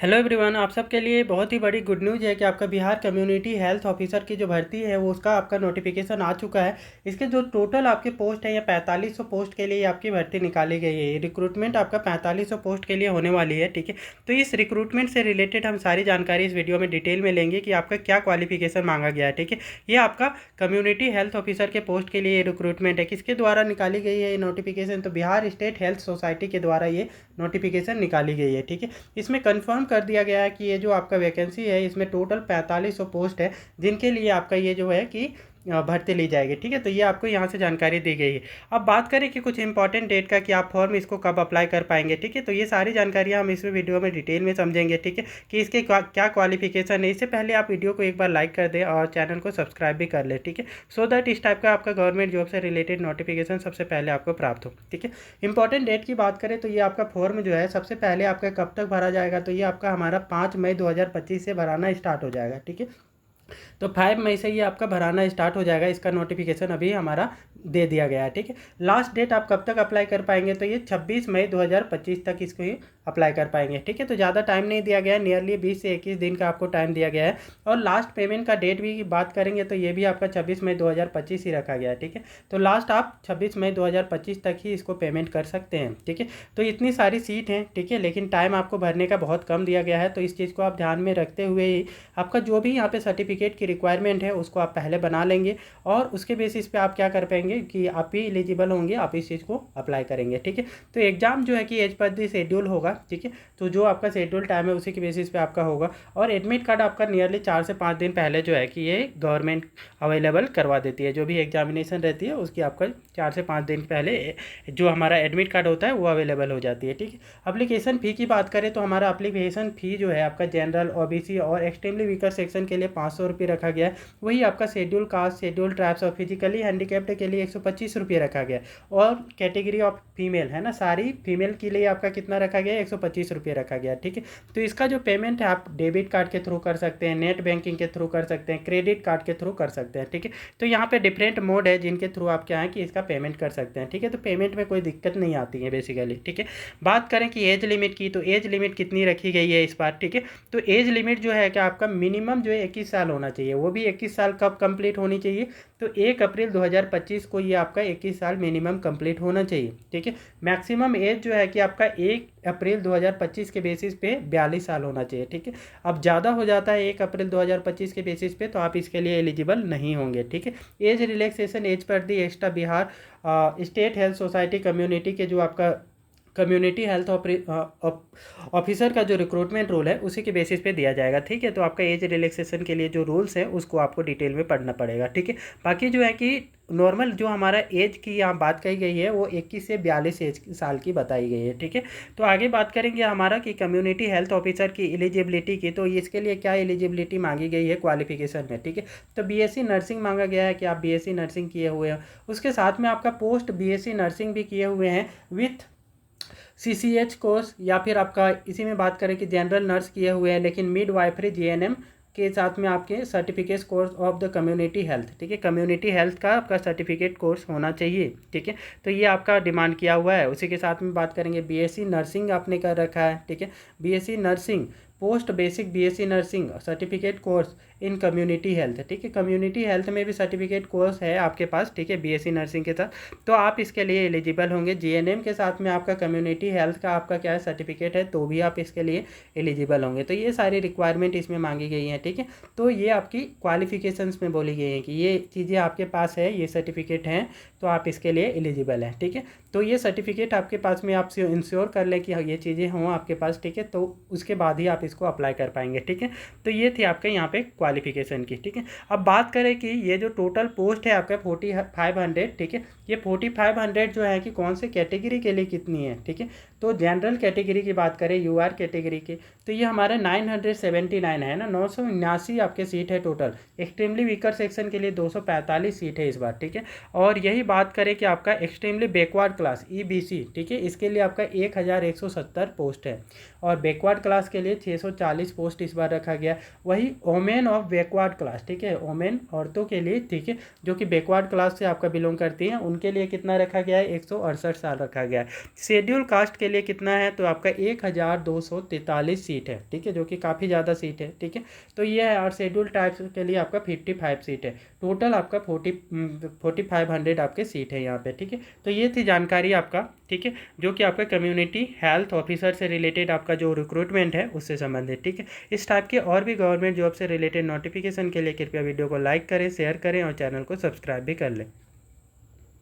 Hello everyone, आप सबके लिए बहुत ही बड़ी गुड न्यूज़ है कि आपका बिहार कम्युनिटी हेल्थ ऑफिसर की जो भर्ती है वो उसका आपका नोटिफिकेशन आ चुका है। इसके जो टोटल आपके पोस्ट है, ये 4500 पोस्ट के लिए आपकी भर्ती निकाली गई है। रिक्रूटमेंट आपका 4500 पोस्ट के लिए होने वाली है, ठीक है। तो इस रिक्रूटमेंट से रिलेटेड हम सारी जानकारी इस वीडियो में डिटेल में लेंगे कि आपका क्या क्वालिफिकेशन मांगा गया है, ठीक है। ये आपका कम्युनिटी हेल्थ ऑफिसर के पोस्ट के लिए रिक्रूटमेंट है। किसके द्वारा निकाली गई है ये नोटिफिकेशन? तो बिहार स्टेट हेल्थ सोसाइटी के द्वारा ये नोटिफिकेशन निकाली गई है, ठीक है। इसमें कंफर्म कर दिया गया है कि ये जो आपका वैकेंसी है इसमें टोटल 4500 पोस्ट है, जिनके लिए आपका ये जो है कि भर्ती ली जाएगी, ठीक है। तो ये आपको यहाँ से जानकारी दी गई है। अब बात करें कि कुछ इंपॉर्टेंट डेट का कि आप फॉर्म इसको कब अप्लाई कर पाएंगे, ठीक है। तो ये सारी जानकारियाँ हम इस वीडियो में डिटेल में समझेंगे, ठीक है, कि इसके क्या क्वालिफिकेशन है। इससे पहले आप वीडियो को एक बार लाइक कर दें और चैनल को सब्सक्राइब भी कर लें, ठीक है, सो दैट इस टाइप का आपका गवर्नमेंट जॉब से रिलेटेड नोटिफिकेशन सबसे पहले आपको प्राप्त हो, ठीक है। इंपॉर्टेंट डेट की बात करें तो ये आपका फॉर्म जो है सबसे पहले आपका कब तक भरा जाएगा? तो ये आपका हमारा 5 मई 2025 से भराना स्टार्ट हो जाएगा, ठीक है। तो 5 मई से ये आपका भराना स्टार्ट हो जाएगा। इसका नोटिफिकेशन अभी हमारा दे दिया गया है, ठीक है। लास्ट डेट आप कब तक अप्लाई कर पाएंगे? तो ये 26 मई 2025 तक इसको ही अप्लाई कर पाएंगे, ठीक है। तो ज़्यादा टाइम नहीं दिया गया है, नियरली 20 से 21 दिन का आपको टाइम दिया गया है। और लास्ट पेमेंट का डेट भी बात करेंगे तो ये भी आपका 26 मई 2025 ही रखा गया है, ठीक है। तो लास्ट आप 26 मई 2025 तक ही इसको पेमेंट कर सकते हैं, ठीक है। तो इतनी सारी सीट हैं, ठीक है, लेकिन टाइम आपको भरने का बहुत कम दिया गया है। तो इस चीज़ को आप ध्यान में रखते हुए ही आपका जो भी यहाँ पे सर्टिफिकेट की रिक्वायरमेंट है उसको आप पहले बना लेंगे, और उसके बेसिस पे आप क्या कर पाएंगे कि आप भी एलिजिबल होंगे, आप इस चीज़ को अप्लाई करेंगे, ठीक है। तो एग्जाम जो है कि एज पर दी शेड्यूल होगा, ठीक है। तो जो आपका शेड्यूल टाइम है उसी के बेसिस पे आपका होगा। और एडमिट कार्ड आपका नियरली 4 से 5 दिन पहले जो है कि ये गवर्नमेंट अवेलेबल करवा देती है। जो भी एग्जामिनेशन रहती है उसकी आपका 4 से 5 दिन पहले जो हमारा एडमिट कार्ड होता है वो अवेलेबल हो जाती है, ठीक है। एप्लीकेशन फ़ी की बात करें तो हमारा एप्लीकेशन फ़ी जो है आपका जनरल, ओबीसी और एक्सट्रीमली वीकर सेक्शन के लिए 500 रुपये रखा गया है। वही आपका शेड्यूल कास्ट, शेड्यूल ट्राइब्स और फिजिकली हैंडीकैप्ड के लिए 125 रुपये रखा गया। और कैटेगरी ऑफ फीमेल है ना, सारी फीमेल के लिए आपका कितना रखा गया? 125 रुपये रखा गया, ठीक है। तो इसका जो पेमेंट है आप डेबिट कार्ड के थ्रू कर सकते हैं, नेट बैंकिंग के थ्रू कर सकते हैं, क्रेडिट कार्ड के थ्रू कर सकते हैं, ठीक है। तो यहाँ पे डिफरेंट मोड है जिनके थ्रू आप क्या है कि इसका पेमेंट कर सकते हैं, ठीक है। तो पेमेंट में कोई दिक्कत नहीं आती है बेसिकली, ठीक है। बात करें कि एज लिमिट की, तो एज लिमिट कितनी रखी गई है इस बार, ठीक है। तो एज लिमिट जो है कि आपका मिनिमम जो है 21 साल होना चाहिए। वो भी 21 साल कब कंप्लीट होनी चाहिए? तो 1 अप्रैल 2025 को ये आपका 21 साल मिनिमम कंप्लीट होना चाहिए, ठीक है। मैक्सिमम एज जो है कि आपका 1 अप्रैल 2025 के बेसिस पे 42 साल होना चाहिए, ठीक है। अब ज़्यादा हो जाता है 1 अप्रैल 2025 के बेसिस पे तो आप इसके लिए एलिजिबल नहीं होंगे, ठीक है। एज रिलैक्सेशन एज पर the extra Bihar state health society community के जो आपका कम्युनिटी हेल्थ ऑफिसर का जो रिक्रूटमेंट रोल है उसी के बेसिस पे दिया जाएगा, ठीक है। तो आपका एज रिलैक्सेशन के लिए जो रूल्स हैं उसको आपको डिटेल में पढ़ना पड़ेगा, ठीक है। बाकी जो है कि नॉर्मल जो हमारा एज की यहाँ बात कही गई है वो 21 से 42 एज साल की बताई गई है, ठीक है। तो आगे बात करेंगे हमारा कि कम्युनिटी हेल्थ ऑफिसर की एलिजिबिलिटी की। तो इसके लिए क्या एलिजिबिलिटी मांगी गई है क्वालिफिकेशन में, ठीक है। तो बीएससी नर्सिंग मांगा गया है कि आप बीएससी नर्सिंग किए हुए हैं, उसके साथ में आपका पोस्ट बीएससी नर्सिंग भी किए हुए हैं विथ सीसीएच कोर्स, या फिर आपका इसी में बात करें कि जनरल नर्स किए हुए हैं लेकिन मिड वाइफरी जीएनएम के साथ में आपके certificate course of the community health, ठीक है। कम्युनिटी हेल्थ का आपका सर्टिफिकेट कोर्स होना चाहिए, ठीक है। तो ये आपका डिमांड किया हुआ है। उसी के साथ में बात करेंगे बीएससी नर्सिंग आपने कर रखा है, ठीक है। BSc nursing post basic BSc nursing certificate course in community health, ठीक है। कम्युनिटी हेल्थ में भी सर्टिफिकेट कोर्स है आपके पास, ठीक है, बीएससी नर्सिंग के साथ, तो आप इसके लिए एलिजिबल होंगे। जीएनएम के साथ में आपका कम्युनिटी हेल्थ का आपका क्या है सर्टिफिकेट है तो भी आप इसके लिए एलिजिबल होंगे। तो ये सारी रिक्वायरमेंट इसमें मांगी गई हैं, ठीक है। तो ये आपकी क्वालिफिकेशंस में बोली गई हैं कि ये चीज़ें आपके पास है, ये सर्टिफिकेट हैं तो आप इसके लिए एलिजिबल हैं, ठीक है। तो ये सर्टिफिकेट आपके पास में आप इंश्योर कर लें कि ये चीज़ें हों आपके पास, ठीक है। तो उसके बाद ही आप इसको अप्लाई कर पाएंगे, ठीक है। तो ये थी आपके यहाँ पे क्वालिफिकेशन की, ठीक है। अब बात करें कि ये जो टोटल पोस्ट है आपका 4500, ठीक है। ये 4500 जो है कि कौन से कैटेगरी के लिए कितनी है, ठीक है। तो जनरल कैटेगरी की बात करें, यूआर कैटेगरी की, तो ये हमारे 979 है ना, 979 आपके सीट है टोटल। एक्सट्रीमली वीकर सेक्शन के लिए 245 सीट है इस बार, ठीक है। और यही बात करें कि आपका एक्सट्रीमली बैकवर्ड क्लास ईबीसी, ठीक है, इसके लिए आपका 1170 पोस्ट है। और बैकवर्ड क्लास के लिए 640 पोस्ट इस बार रखा गया। वही वोमेन ऑफ बैकवर्ड क्लास, ठीक है, वोमेन औरतों के लिए, ठीक है, जो कि बैकवर्ड क्लास से आपका बिलोंग करती हैं, उनके लिए कितना रखा गया है, 168 साल रखा गया है। शेड्यूल कास्ट के लिए कितना है, तो आपका 1243 सीट है, ठीक है, जो कि काफ़ी ज़्यादा सीट है, ठीक है। तो ये है, और शेड्यूल टाइप्स के लिए आपका 55 सीट है। टोटल आपका 4500 आपके सीट है यहाँ पे, ठीक है। तो ये थी जानकारी आपका, ठीक है, जो कि आपका कम्युनिटी हेल्थ ऑफिसर से रिलेटेड आपका जो रिक्रूटमेंट है उससे संबंधित, ठीक है। इस टाइप के और भी गवर्नमेंट जॉब से रिलेटेड नोटिफिकेशन के लिए कृपया वीडियो को लाइक करें, शेयर करें और चैनल को सब्सक्राइब भी कर लें।